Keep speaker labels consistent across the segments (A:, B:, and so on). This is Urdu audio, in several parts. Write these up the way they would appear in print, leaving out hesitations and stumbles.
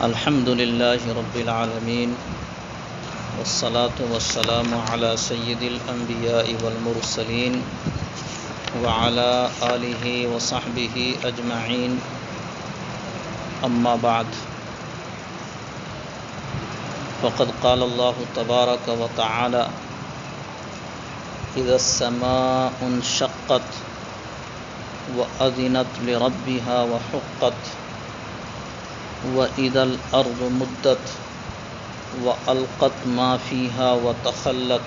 A: الحمد لله رب العالمين والصلاة والسلام على سيد الأنبياء والمرسلين وعلى آله وصحبه أجمعين أما بعد فقد قال الله تبارك وتعالى إذا السماء انشقت وأذنت لربها وحقت وإذا الأرض مدت وألقت ما فيها وتخلت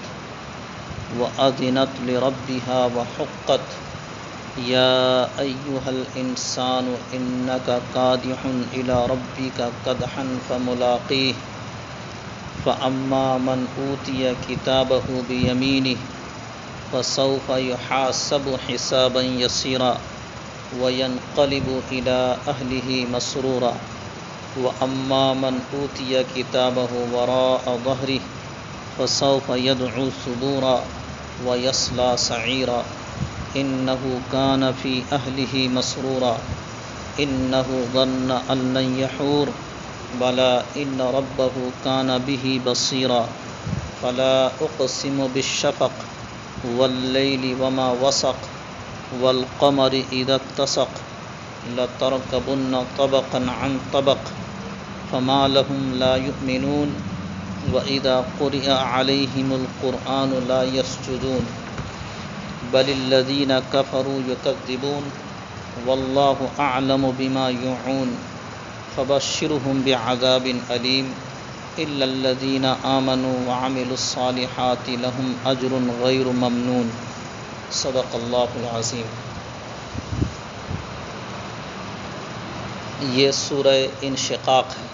A: وأذنت لربها وحقت يا أيها الإنسان إنك كادح إلى ربك كدحا فملاقيه فأما من أوتي كتابه بيمينه فسوف يحاسب حسابا يسيرا وينقلب إلى أهله مسرورا وأما من أوتي كتابه وراء ظهره فسوف يدعو ثبورا ويصلى سعيرا إنه كان في أهله مسرورا إنه ظن أن لن يحور بلى إن ربه كان به بصيرا فلا أقسم بالشفق والليل وما وسق والقمر إذا اتسق لتركبن طبقا عن طبق فما لهم لا يؤمنون وإذا قرئ عليهم القرآن لا يسجدون بل الذين كفروا يكذبون والله أعلم بما يوعون فبشرهم بعذاب أليم إلا الذين آمنوا وعملوا الصالحات لهم أجر غير ممنون صدق اللہ العظیم۔ یہ سورہ انشقاق ہے۔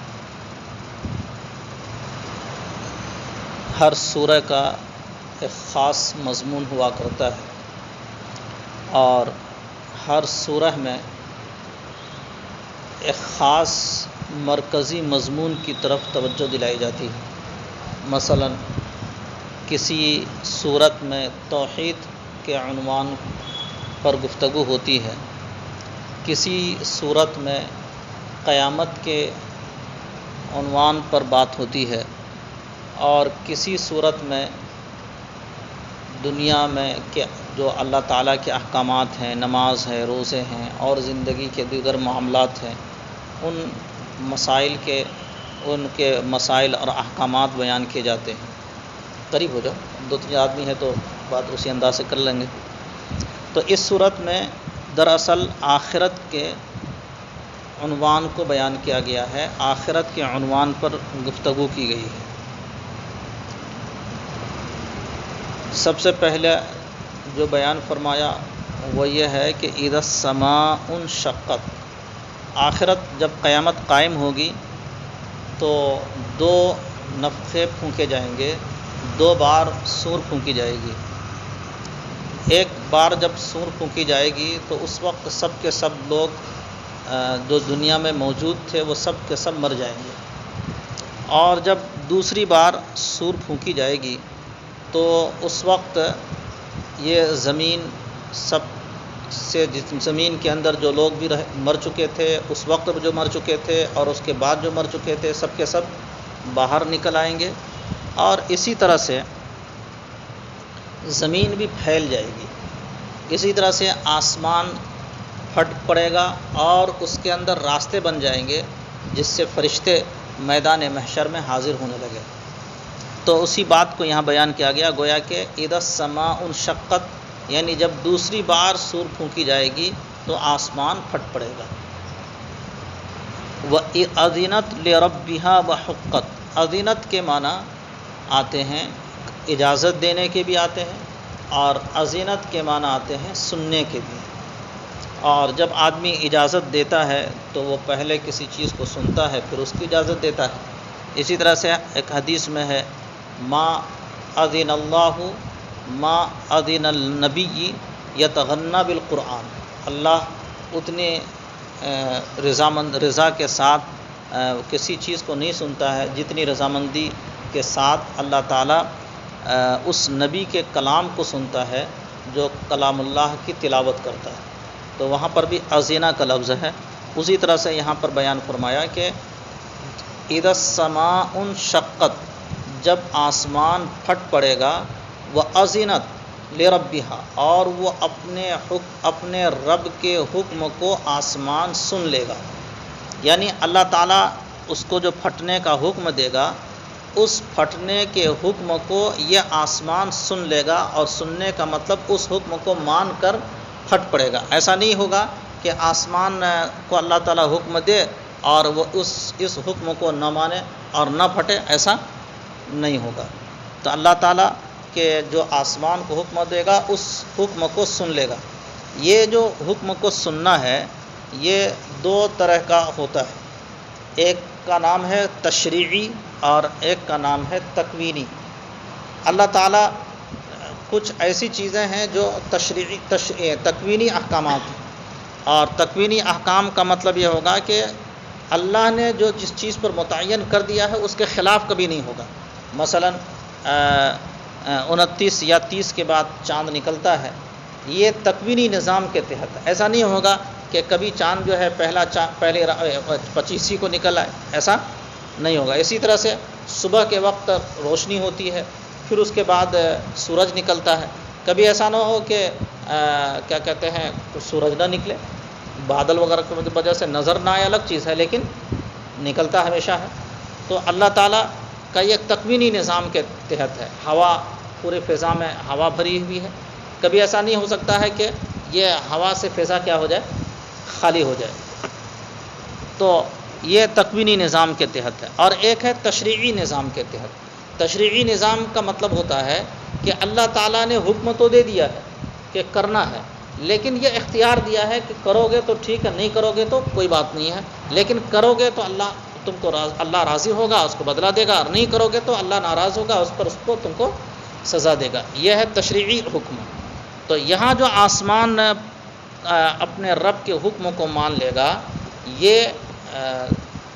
A: ہر سورہ کا ایک خاص مضمون ہوا کرتا ہے اور ہر سورہ میں ایک خاص مرکزی مضمون کی طرف توجہ دلائی جاتی ہے۔ مثلا کسی سورت میں توحید کے عنوان پر گفتگو ہوتی ہے، کسی سورت میں قیامت کے عنوان پر بات ہوتی ہے اور کسی سورت میں دنیا میں جو اللہ تعالیٰ کے احکامات ہیں، نماز ہے، روزے ہیں اور زندگی کے دیگر معاملات ہیں، ان کے مسائل اور احکامات بیان کیے جاتے ہیں۔ قریب ہو جاؤ، 2-3 آدمی ہے تو بات اسی انداز سے کر لیں گے۔ تو اس صورت میں دراصل آخرت کے عنوان کو بیان کیا گیا ہے، آخرت کے عنوان پر گفتگو کی گئی ہے۔ سب سے پہلے جو بیان فرمایا وہ یہ ہے کہ اذا السماء انشقت، آخرت جب قیامت قائم ہوگی تو 2 نفخے پھونکے جائیں گے، 2 بار سور پھونکی جائے گی۔ ایک بار جب سور پھونکی جائے گی تو اس وقت سب کے سب لوگ جو دنیا میں موجود تھے وہ سب کے سب مر جائیں گے، اور جب دوسری بار سور پھونکی جائے گی تو اس وقت یہ زمین زمین کے اندر جو لوگ بھی مر چکے تھے اس وقت جو مر چکے تھے اور اس کے بعد جو مر چکے تھے سب کے سب باہر نکل آئیں گے، اور اسی طرح سے زمین بھی پھیل جائے گی، اسی طرح سے آسمان پھٹ پڑے گا اور اس کے اندر راستے بن جائیں گے جس سے فرشتے میدان محشر میں حاضر ہونے لگے۔ تو اسی بات کو یہاں بیان کیا گیا، گویا کہ اذا السماء انشقت، یعنی جب دوسری بار سور پھونکی جائے گی تو آسمان پھٹ پڑے گا۔ وَأَذِنَتْ لِرَبِّهَا وَحُقَّتْ، اذنت کے معنی آتے ہیں اجازت دینے کے بھی آتے ہیں، اور اذنت کے معنی آتے ہیں سننے کے بھی۔ اور جب آدمی اجازت دیتا ہے تو وہ پہلے کسی چیز کو سنتا ہے پھر اس کی اجازت دیتا ہے۔ اسی طرح سے ایک حدیث میں ہے ما اذن اللہ ما اذن النبی یتغنی بالقرآن، اللہ اتنے رضا کے ساتھ کسی چیز کو نہیں سنتا ہے جتنی رضامندی کے ساتھ اللہ تعالیٰ اس نبی کے کلام کو سنتا ہے جو کلام اللہ کی تلاوت کرتا ہے۔ تو وہاں پر بھی اذینہ کا لفظ ہے۔ اسی طرح سے یہاں پر بیان فرمایا کہ اذا السماء انشقت، جب آسمان پھٹ پڑے گا، وَأَذِنَتْ لِرَبِّهَا، اور وہ اپنے رب کے حکم کو آسمان سن لے گا. یعنی اللہ تعالیٰ اس کو جو پھٹنے کا حکم دے گا، اس پھٹنے کے حکم کو یہ آسمان سن لے گا، اور سننے کا مطلب اس حکم کو مان کر پھٹ پڑے گا. ایسا نہیں ہوگا کہ آسمان کو اللہ تعالیٰ حکم دے اور وہ اس حکم کو نہ مانے اور نہ پھٹے، ایسا نہیں ہوگا. تو اللہ تعالیٰ کہ جو آسمان کو حکم دے گا اس حکم کو سن لے گا. یہ جو حکم کو سننا ہے یہ دو طرح کا ہوتا ہے، ایک کا نام ہے تشریعی اور ایک کا نام ہے تکوینی. اللہ تعالیٰ کچھ ایسی چیزیں ہیں جو تکوینی احکامات ہیں، اور تکوینی احکام کا مطلب یہ ہوگا کہ اللہ نے جو جس چیز پر متعین کر دیا ہے اس کے خلاف کبھی نہیں ہوگا. مثلا 29 یا 30 کے بعد چاند نکلتا ہے، یہ تکوینی نظام کے تحت. ایسا نہیں ہوگا کہ کبھی چاند جو ہے پہلے 25 کو نکل آئے، ایسا نہیں ہوگا. اسی طرح سے صبح کے وقت روشنی ہوتی ہے، پھر اس کے بعد سورج نکلتا ہے. کبھی ایسا نہ ہو کہ کیا کہتے ہیں سورج نہ نکلے، بادل وغیرہ کی وجہ سے نظر نہ آئے الگ چیز ہے، لیکن نکلتا ہمیشہ ہے. تو اللہ تعالیٰ کا یہ تکوینی نظام کے تحت ہے. ہوا پورے فضا میں ہوا بھری ہوئی ہے، کبھی ایسا نہیں ہو سکتا ہے کہ یہ ہوا سے فضا کیا ہو جائے، خالی ہو جائے. تو یہ تکوینی نظام کے تحت ہے. اور ایک ہے تشریعی نظام کے تحت. تشریعی نظام کا مطلب ہوتا ہے کہ اللہ تعالیٰ نے حکم تو دے دیا ہے کہ کرنا ہے، لیکن یہ اختیار دیا ہے کہ کرو گے تو ٹھیک ہے، نہیں کرو گے تو کوئی بات نہیں ہے، لیکن کرو گے تو اللہ راضی ہوگا، اس کو بدلہ دے گا، اور نہیں کرو گے تو اللہ ناراض ہوگا، اس کو تم کو سزا دے گا. یہ ہے تشریعی حکم. تو یہاں جو آسمان اپنے رب کے حکم کو مان لے گا، یہ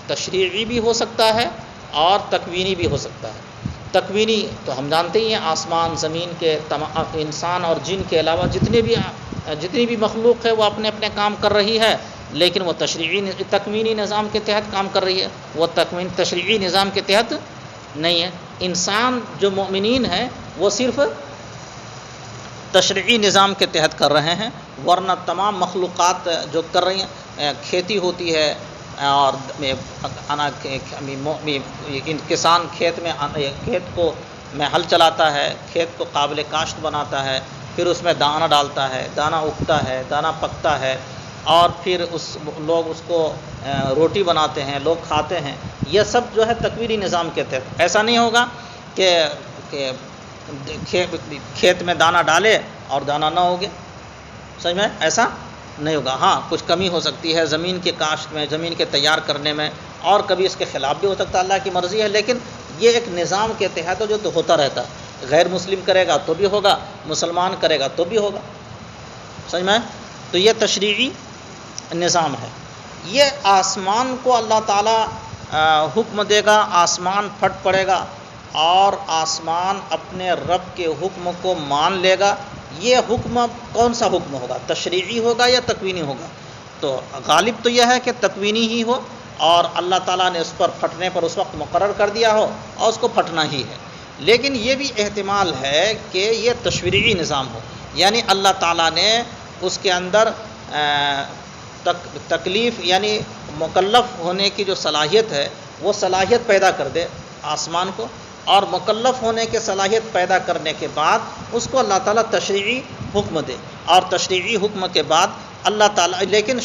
A: تشریعی بھی ہو سکتا ہے اور تکوینی بھی ہو سکتا ہے. تکوینی تو ہم جانتے ہی ہیں، آسمان زمین کے انسان اور جن کے علاوہ جتنی بھی مخلوق ہے وہ اپنے اپنے کام کر رہی ہے، لیکن وہ تکوینی نظام کے تحت کام کر رہی ہے، وہ تشریعی نظام کے تحت نہیں ہے. انسان جو مومنین ہیں وہ صرف تشریعی نظام کے تحت کر رہے ہیں، ورنہ تمام مخلوقات جو کر رہی ہیں، کھیتی ہوتی ہے اور کسان کھیت کو میں ہل چلاتا ہے، کھیت کو قابل کاشت بناتا ہے، پھر اس میں دانہ ڈالتا ہے، دانہ اگتا ہے، دانہ پکتا ہے، اور پھر لوگ اس کو روٹی بناتے ہیں، لوگ کھاتے ہیں. یہ سب جو ہے تکوینی نظام کے تحت. ایسا نہیں ہوگا کہ کھیت میں دانہ ڈالے اور دانہ نہ ہوگے، سمجھ میں ایسا نہیں ہوگا. ہاں کچھ کمی ہو سکتی ہے زمین کے کاشت میں، زمین کے تیار کرنے میں، اور کبھی اس کے خلاف بھی ہو سکتا ہے، اللہ کی مرضی ہے. لیکن یہ ایک نظام کے تحت جو تو ہوتا رہتا ہے. غیر مسلم کرے گا تو بھی ہوگا، مسلمان کرے گا تو بھی ہوگا، سمجھ میں. تو یہ تشریعی نظام ہے. یہ آسمان کو اللہ تعالیٰ حکم دے گا، آسمان پھٹ پڑے گا اور آسمان اپنے رب کے حکم کو مان لے گا. یہ حکم کون سا حکم ہوگا، تشریعی ہوگا یا تکوینی ہوگا؟ تو غالب تو یہ ہے کہ تکوینی ہی ہو، اور اللہ تعالیٰ نے اس پر پھٹنے پر اس وقت مقرر کر دیا ہو اور اس کو پھٹنا ہی ہے. لیکن یہ بھی احتمال ہے کہ یہ تشریعی نظام ہو، یعنی اللہ تعالیٰ نے اس کے اندر تکلیف یعنی مکلف ہونے کی جو صلاحیت ہے وہ صلاحیت پیدا کر دے آسمان کو، اور مکلف ہونے کے صلاحیت پیدا کرنے کے بعد اس کو اللہ تعالیٰ تشریعی حکم دے. اور تشریعی حکم کے بعد اللہ تعالیٰ لیکن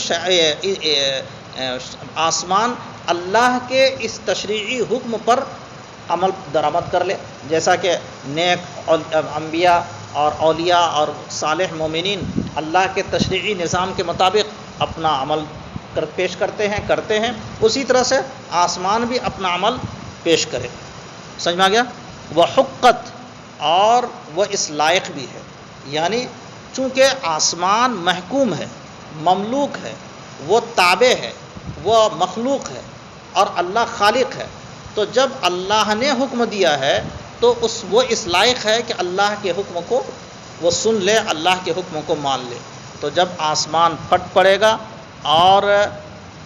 A: آسمان اللہ کے اس تشریعی حکم پر عمل درآمد کر لے، جیسا کہ نیک انبیاء اور اولیاء اور صالح مومنین اللہ کے تشریعی نظام کے مطابق اپنا عمل پیش کرتے ہیں، اسی طرح سے آسمان بھی اپنا عمل پیش کرے. سمجھ میں آ گیا؟ وہ حقت، اور وہ اس لائق بھی ہے. یعنی چونکہ آسمان محکوم ہے، مملوک ہے، وہ تابع ہے، وہ مخلوق ہے، اور اللہ خالق ہے. تو جب اللہ نے حکم دیا ہے تو وہ اس لائق ہے کہ اللہ کے حکم کو وہ سن لے، اللہ کے حکم کو مان لے. تو جب آسمان پھٹ پڑے گا اور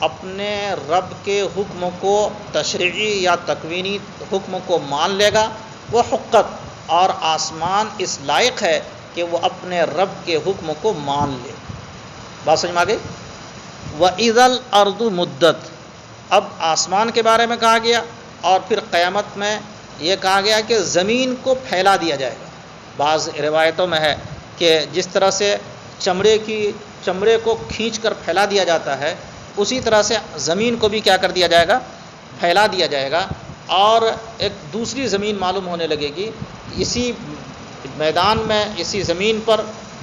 A: اپنے رب کے حکم کو تشریعی یا تکوینی حکم کو مان لے گا وہ حقت، اور آسمان اس لائق ہے کہ وہ اپنے رب کے حکم کو مان لے۔ بات سمجھ میں آ گئی؟ وَإِذَا الْأَرْضُ مُدَّتْ، اب آسمان کے بارے میں کہا گیا، اور پھر قیامت میں یہ کہا گیا کہ زمین کو پھیلا دیا جائے گا۔ بعض روایتوں میں ہے کہ جس طرح سے چمڑے کو کھینچ کر پھیلا دیا جاتا ہے، اسی طرح سے زمین کو بھی کیا کر دیا جائے گا؟ پھیلا دیا جائے گا، اور ایک دوسری زمین معلوم ہونے لگے گی اسی میدان میں، اسی زمین پر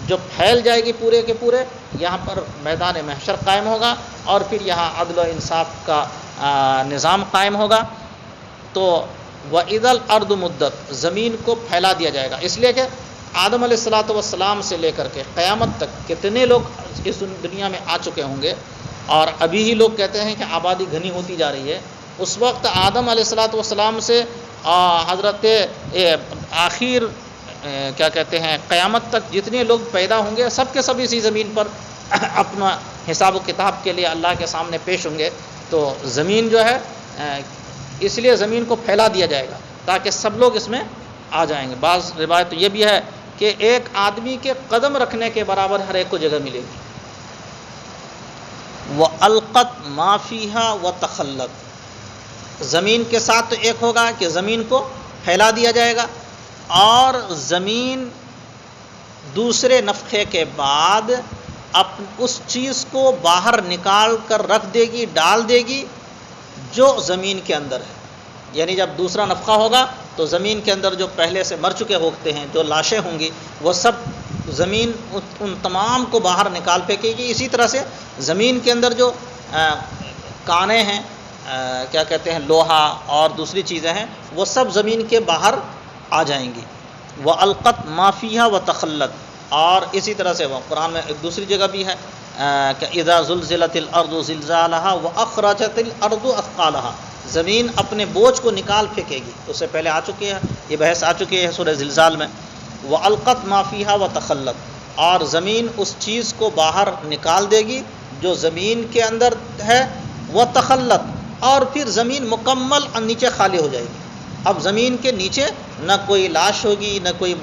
A: جو پھیل جائے گی پورے کے پورے، یہاں پر میدان محشر قائم ہوگا، اور پھر یہاں عدل و انصاف کا نظام قائم ہوگا۔ تو وَإِذَا الْأَرْضُ مُدَّتْ، زمین کو پھیلا دیا جائے گا، اس لیے کہ آدم علیہ السلام سے لے کر کے قیامت تک کتنے لوگ اس دنیا میں آ چکے ہوں گے، اور ابھی ہی لوگ کہتے ہیں کہ آبادی گھنی ہوتی جا رہی ہے۔ اس وقت آدم علیہ السلام سے حضرت آخر کیا کہتے ہیں قیامت تک جتنے لوگ پیدا ہوں گے، سب کے سب اسی زمین پر اپنا حساب و کتاب کے لیے اللہ کے سامنے پیش ہوں گے۔ تو زمین جو ہے اس لیے زمین کو پھیلا دیا جائے گا تاکہ سب لوگ اس میں آ جائیں گے۔ بعض روایت یہ بھی ہے کہ ایک آدمی کے قدم رکھنے کے برابر ہر ایک کو جگہ ملے گی۔ وَأَلْقَتْ مَا فِيهَا وَتَخَلَّتْ، زمین کے ساتھ تو ایک ہوگا کہ زمین کو پھیلا دیا جائے گا، اور زمین دوسرے نفخے کے بعد اس چیز کو باہر نکال کر رکھ دے گی، ڈال دے گی جو زمین کے اندر ہے۔ یعنی جب دوسرا نفخہ ہوگا تو زمین کے اندر جو پہلے سے مر چکے ہوتے ہیں، جو لاشیں ہوں گی، وہ سب زمین ان تمام کو باہر نکال پھینکے گی۔ اسی طرح سے زمین کے اندر جو کانے ہیں، کیا کہتے ہیں، لوہا اور دوسری چیزیں ہیں، وہ سب زمین کے باہر آ جائیں گی۔ وَأَلْقَتْ مَا فِيهَا وَتَخَلَّتْ، اور اسی طرح سے وہ قرآن میں ایک دوسری جگہ بھی ہے کہ اذا زلزلت الارض زلزالها واخرجت الارض اثقالها، زمین اپنے بوجھ کو نکال پھینکے گی۔ اس سے پہلے آ چکی ہے یہ بحث، آ چکی ہے سورہ زلزال میں۔ وَأَلْقَتْ مَا فِيهَا وَتَخَلَّتْ، اور زمین اس چیز کو باہر نکال دے گی جو زمین کے اندر ہے۔ وَتَخَلَّتْ، اور پھر زمین مکمل نیچے خالی ہو جائے گی۔ اب زمین کے نیچے نہ کوئی لاش ہوگی، نہ کوئی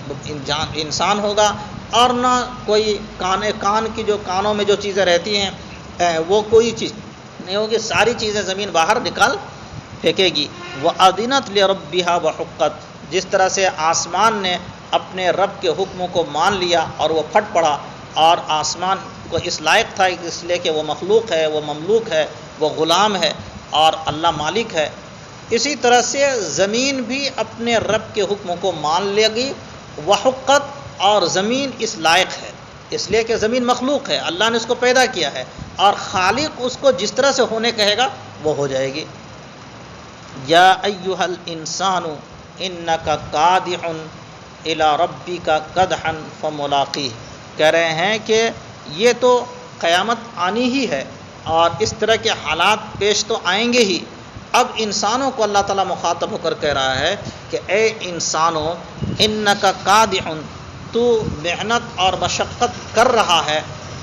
A: انسان ہوگا، اور نہ کوئی کان کی جو کانوں میں جو چیزیں رہتی ہیں وہ کوئی چیز نہیں ہوگی، ساری چیزیں زمین باہر نکال پھینکے گی۔ وَأَذِنَتْ لِرَبِّهَا وَحُقَّتْ، جس طرح سے آسمان نے اپنے رب کے حکم کو مان لیا اور وہ پھٹ پڑا، اور آسمان کو اس لائق تھا اس لیے کہ وہ مخلوق ہے، وہ مملوک ہے، وہ غلام ہے، اور اللہ مالک ہے۔ اسی طرح سے زمین بھی اپنے رب کے حکم کو مان لے گی۔ وحقت، اور زمین اس لائق ہے اس لیے کہ زمین مخلوق ہے، اللہ نے اس کو پیدا کیا ہے، اور خالق اس کو جس طرح سے ہونے کہے گا وہ ہو جائے گی۔ یا ایھا الانسان انک کادح الی ربک کدحا فملاقیہ، کہہ رہے ہیں کہ یہ تو قیامت آنی ہی ہے، اور اس طرح کے حالات پیش تو آئیں گے ہی۔ اب انسانوں کو اللہ تعالیٰ مخاطب ہو کر کہہ رہا ہے کہ اے انسانو انک کادح، تو محنت اور مشقت کر رہا ہے،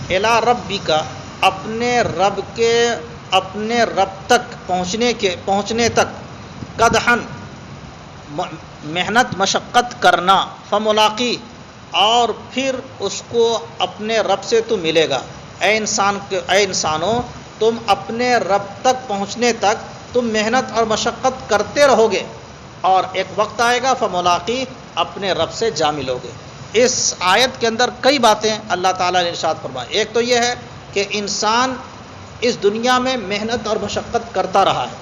A: الی ربک، اپنے رب تک پہنچنے تک، قدحن محنت مشقت کرنا، فملاقی، اور پھر اس کو اپنے رب سے تو ملے گا۔ اے انسانو، تم اپنے رب تک پہنچنے تک تم محنت اور مشقت کرتے رہو گے، اور ایک وقت آئے گا فملاقی، اپنے رب سے جا ملو گے۔ اس آیت کے اندر کئی باتیں اللہ تعالیٰ نے ارشاد فرمائی۔ ایک تو یہ ہے کہ انسان اس دنیا میں محنت اور مشقت کرتا رہا ہے۔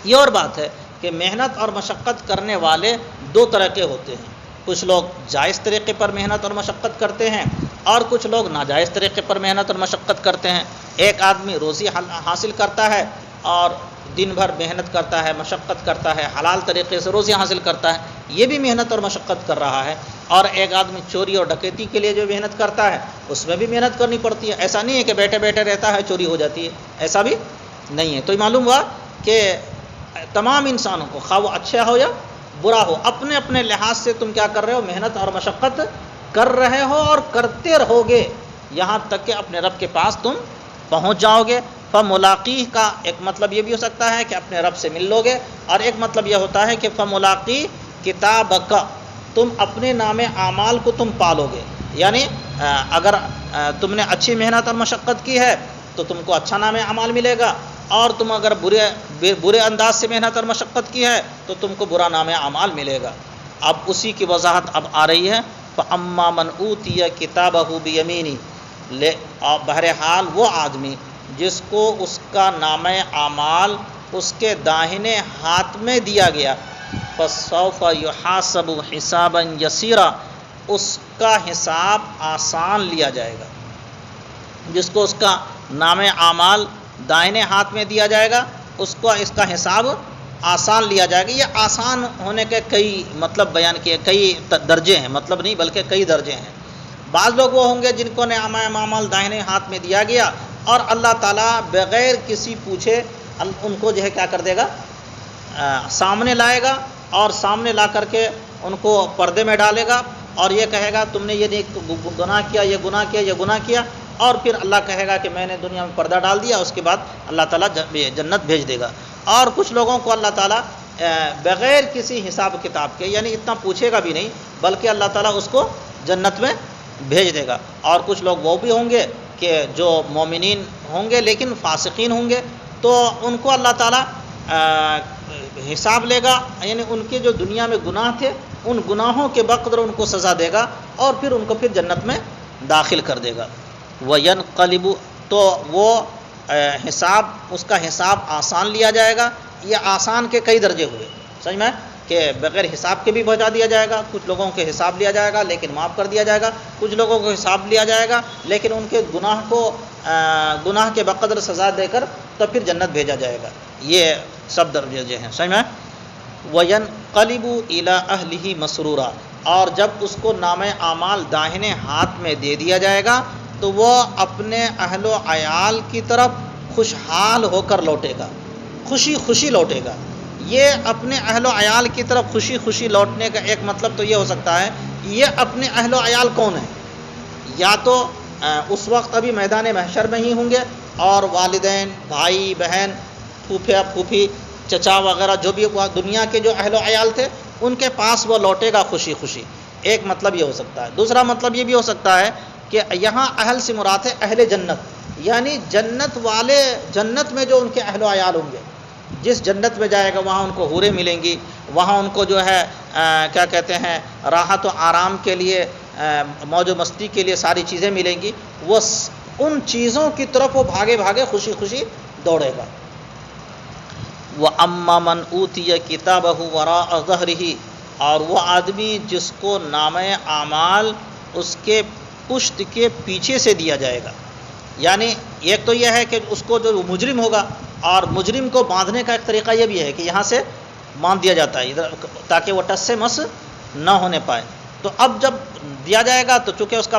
A: یہ اور بات ہے کہ محنت اور مشقت کرنے والے دو طرح کے ہوتے ہیں، کچھ لوگ جائز طریقے پر محنت اور مشقت کرتے ہیں، اور کچھ لوگ ناجائز طریقے پر محنت اور مشقت کرتے ہیں۔ ایک آدمی روزی حاصل کرتا ہے اور دن بھر محنت کرتا ہے، مشقت کرتا ہے، حلال طریقے سے روزی حاصل کرتا ہے، یہ بھی محنت اور مشقت کر رہا ہے۔ اور ایک آدمی چوری اور ڈکیتی کے لیے جو محنت کرتا ہے اس میں بھی محنت کرنی پڑتی ہے۔ ایسا نہیں ہے کہ بیٹھے بیٹھے رہتا ہے چوری ہو جاتی ہے، ایسا بھی نہیں ہے۔ تو یہ معلوم ہوا کہ تمام انسانوں کو، خواہ وہ اچھا ہو یا برا ہو، اپنے اپنے لحاظ سے تم کیا کر رہے ہو؟ محنت اور مشقت کر رہے ہو، اور کرتے رہو گے یہاں تک کہ اپنے رب کے پاس تم پہنچ جاؤ گے۔ فملاقی کا ایک مطلب یہ بھی ہو سکتا ہے کہ اپنے رب سے مل لو گے، اور ایک مطلب یہ ہوتا ہے کہ فملاقی کتابک، تم اپنے نام اعمال کو تم پالو گے، یعنی اگر تم نے اچھی محنت اور مشقت کی ہے تو تم کو اچھا نام اعمال ملے گا، اور تم اگر برے انداز سے محنت اور مشقت کی ہے تو تم کو برا نام اعمال ملے گا۔ اب اسی کی وضاحت اب آ رہی ہے، فَأَمَّا مَنْ أُوتِيَ كِتَابَهُ بِيَمِينِهِ، بہرحال وہ آدمی جس کو اس کا نام اعمال اس کے داہنے ہاتھ میں دیا گیا، فَسَوْفَ يُحَاسَبُ حِسَابًا يَسِيرًا، اس کا حساب آسان لیا جائے گا۔ جس کو اس کا نام اعمال دائنے ہاتھ میں دیا جائے گا اس کو اس کا حساب آسان لیا جائے گا۔ یہ آسان ہونے کے کئی مطلب بیان کیے، کئی درجے ہیں، مطلب نہیں بلکہ کئی درجے ہیں۔ بعض لوگ وہ ہوں گے جن کو نام اعمال دائنے ہاتھ میں دیا گیا اور اللہ تعالیٰ بغیر کسی پوچھے ان کو جو ہے کیا کر دے گا، سامنے لائے گا، اور سامنے لا کر کے ان کو پردے میں ڈالے گا اور یہ کہے گا تم نے یہ گناہ کیا، یہ گناہ کیا، یہ گناہ کیا، اور پھر اللہ کہے گا کہ میں نے دنیا میں پردہ ڈال دیا، اس کے بعد اللہ تعالیٰ جنت بھیج دے گا۔ اور کچھ لوگوں کو اللہ تعالیٰ بغیر کسی حساب کتاب کے، یعنی اتنا پوچھے گا بھی نہیں، بلکہ اللہ تعالیٰ اس کو جنت میں بھیج دے گا۔ اور کچھ لوگ وہ بھی ہوں گے کہ جو مومنین ہوں گے لیکن فاسقین ہوں گے، تو ان کو اللہ تعالیٰ حساب لے گا، یعنی ان کے جو دنیا میں گناہ تھے ان گناہوں کے بقدر ان کو سزا دے گا اور پھر ان کو پھر جنت میں داخل کر دے گا۔ وَيَنْقَلِبُ، تو وہ حساب، اس کا حساب آسان لیا جائے گا۔ یہ آسان کے کئی درجے ہوئے، سمجھ میں، کہ بغیر حساب کے بھی بچا دیا جائے گا، کچھ لوگوں کے حساب لیا جائے گا لیکن معاف کر دیا جائے گا، کچھ لوگوں کو حساب لیا جائے گا لیکن ان کے گناہ کے بقدر سزا دے کر تب پھر جنت بھیجا جائے گا۔ یہ سب درجے ہیں، سمجھ میں۔ وَيَنْقَلِبُ إِلَىٰ أَهْلِهِ مَسْرُورًا، اور جب اس کو نام اعمال داہنے ہاتھ میں دے دیا جائے گا تو وہ اپنے اہل و عیال کی طرف خوشحال ہو کر لوٹے گا، خوشی خوشی لوٹے گا۔ یہ اپنے اہل و عیال کی طرف خوشی خوشی لوٹنے کا ایک مطلب تو یہ ہو سکتا ہے، یہ اپنے اہل و عیال کون ہیں؟ یا تو اس وقت ابھی میدان محشر میں ہی ہوں گے اور والدین، بھائی بہن، پھوپھیا پھوپھی، چچا وغیرہ جو بھی دنیا کے جو اہل و عیال تھے ان کے پاس وہ لوٹے گا خوشی خوشی، ایک مطلب یہ ہو سکتا ہے۔ دوسرا مطلب یہ بھی ہو سکتا ہے کہ یہاں اہل سے مراد ہے اہل جنت، یعنی جنت والے، جنت میں جو ان کے اہل و عیال ہوں گے، جس جنت میں جائے گا وہاں ان کو حوریں ملیں گی، وہاں ان کو جو ہے کیا کہتے ہیں راحت و آرام کے لیے، موج و مستی کے لیے ساری چیزیں ملیں گی، وہ ان چیزوں کی طرف وہ بھاگے بھاگے خوشی خوشی دوڑے گا۔ وَأَمَّا مَنْ أُوتِيَ كِتَابَهُ وَرَاءَ ظَهْرِهِ، اور وہ آدمی جس کو نام اعمال اس کے پشت کے پیچھے سے دیا جائے گا، یعنی ایک تو یہ ہے کہ اس کو جو مجرم ہوگا، اور مجرم کو باندھنے کا ایک طریقہ یہ بھی ہے کہ یہاں سے باندھ دیا جاتا ہے ادھر تاکہ وہ ٹس سے مس نہ ہونے پائے۔ تو اب جب دیا جائے گا تو چونکہ اس کا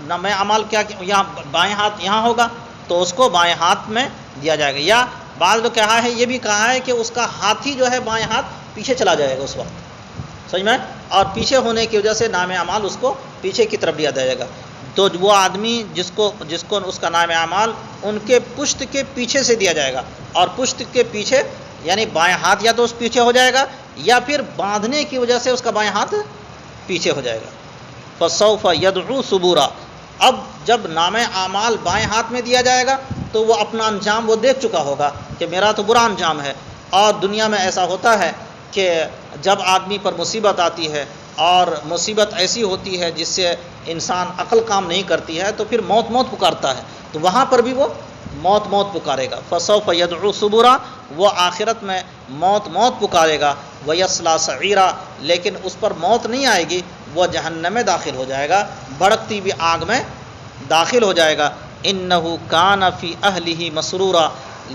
A: نام اعمال کیا یہاں بائیں ہاتھ یہاں ہوگا تو اس کو بائیں ہاتھ میں دیا جائے گا، یا بعض لوگ کہا ہے، یہ بھی کہا ہے کہ اس کا ہاتھ ہی جو ہے بائیں ہاتھ پیچھے چلا جائے گا اس وقت، سمجھ میں، اور پیچھے ہونے کی وجہ سے نام اعمال اس کو پیچھے کی طرف دیا جائے گا۔ تو وہ آدمی جس کو اس کا نام اعمال ان کے پشت کے پیچھے سے دیا جائے گا، اور پشت کے پیچھے یعنی بائیں ہاتھ یا تو اس پیچھے ہو جائے گا یا پھر باندھنے کی وجہ سے اس کا بائیں ہاتھ پیچھے ہو جائے گا۔ فَسَوْفَ يَدْعُو ثُبُورًا، اب جب نام اعمال بائیں ہاتھ میں دیا جائے گا تو وہ اپنا انجام وہ دیکھ چکا ہوگا کہ میرا تو برا انجام ہے۔ اور دنیا میں ایسا ہوتا ہے کہ جب آدمی پر مصیبت آتی ہے اور مصیبت ایسی ہوتی ہے جس سے انسان عقل کام نہیں کرتی ہے تو پھر موت موت پکارتا ہے، تو وہاں پر بھی وہ موت موت پکارے گا۔ فَسَوْفَ يَدْعُو ثُبُورًا، وہ آخرت میں موت موت پکارے گا۔ وَيَصْلَىٰ سَعِيرًا، لیکن اس پر موت نہیں آئے گی، وہ جہنم میں داخل ہو جائے گا، بھڑکتی ہوئی آگ میں داخل ہو جائے گا۔ إِنَّهُ كَانَ فِي أَهْلِهِ مَسْرُورًا،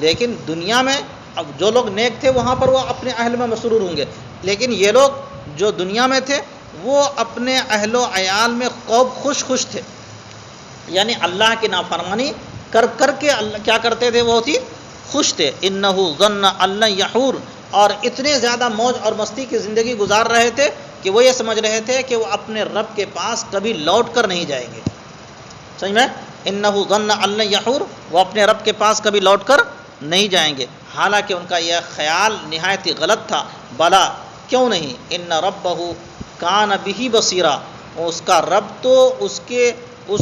A: لیکن دنیا میں اب جو لوگ نیک تھے وہاں پر وہ اپنے اہل میں مسرور ہوں گے، لیکن یہ لوگ جو دنیا میں تھے وہ اپنے اہل و عیال میں خوش خوش تھے، یعنی اللہ کی نافرمانی کر کر کے اللہ کیا کرتے تھے، وہ تھی خوش تھے۔ إِنَّهُ ظَنَّ أَن لَّن يَحُورَ، اور اتنے زیادہ موج اور مستی کی زندگی گزار رہے تھے کہ وہ یہ سمجھ رہے تھے کہ وہ اپنے رب کے پاس کبھی لوٹ کر نہیں جائیں گے، سمجھ میں، انہ ظن ان لن یحور، وہ اپنے رب کے پاس کبھی لوٹ کر نہیں جائیں گے، حالانکہ ان کا یہ خیال نہایت ہی غلط تھا۔ بلا، کیوں نہیں، ان ربہ کان بہ بصیرا، اس کا رب تو اس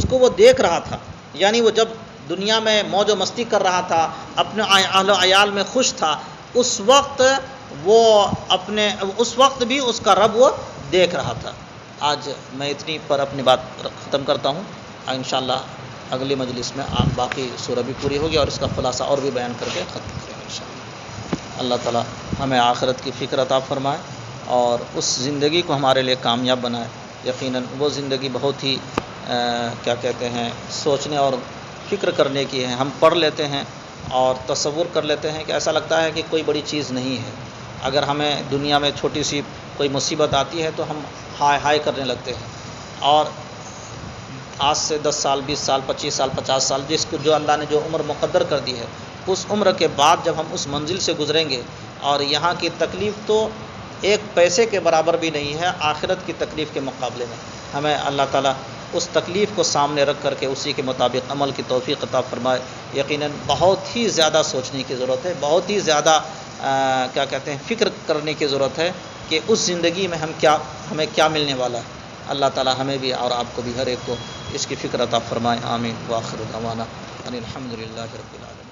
A: کو وہ دیکھ رہا تھا، یعنی وہ جب دنیا میں موج و مستی کر رہا تھا، اپنے اہل و عیال میں خوش تھا، اس وقت بھی اس کا رب وہ دیکھ رہا تھا۔ آج میں اتنی پر اپنی بات ختم کرتا ہوں، انشاءاللہ اگلی مجلس میں باقی سورہ بھی پوری ہوگی اور اس کا خلاصہ اور بھی بیان کر کے ختم کریں گے انشاءاللہ۔ اللہ تعالی ہمیں آخرت کی فکر عطا فرمائے اور اس زندگی کو ہمارے لیے کامیاب بنائے۔ یقیناً وہ زندگی بہت ہی کیا کہتے ہیں، سوچنے اور فکر کرنے کی ہے۔ ہم پڑھ لیتے ہیں اور تصور کر لیتے ہیں کہ ایسا لگتا ہے کہ کوئی بڑی چیز نہیں ہے۔ اگر ہمیں دنیا میں چھوٹی سی کوئی مصیبت آتی ہے تو ہم ہائے ہائے کرنے لگتے ہیں، اور آج سے 10 سال 20 سال 25 سال 50 سال جو اللہ نے جو عمر مقدر کر دی ہے، اس عمر کے بعد جب ہم اس منزل سے گزریں گے، اور یہاں کی تکلیف تو ایک پیسے کے برابر بھی نہیں ہے آخرت کی تکلیف کے مقابلے میں۔ ہمیں اللہ تعالیٰ اس تکلیف کو سامنے رکھ کر کے اسی کے مطابق عمل کی توفیق عطا فرمائے۔ یقیناً بہت ہی زیادہ سوچنے کی ضرورت ہے، بہت ہی زیادہ کیا کہتے ہیں، فکر کرنے کی ضرورت ہے کہ اس زندگی میں ہمیں کیا ملنے والا ہے۔ اللہ تعالیٰ ہمیں بھی اور آپ کو بھی ہر ایک کو اس کی فکر عطا فرمائے۔ آمین۔ وآخر دعوانا ان الحمد للہ رب العالمین۔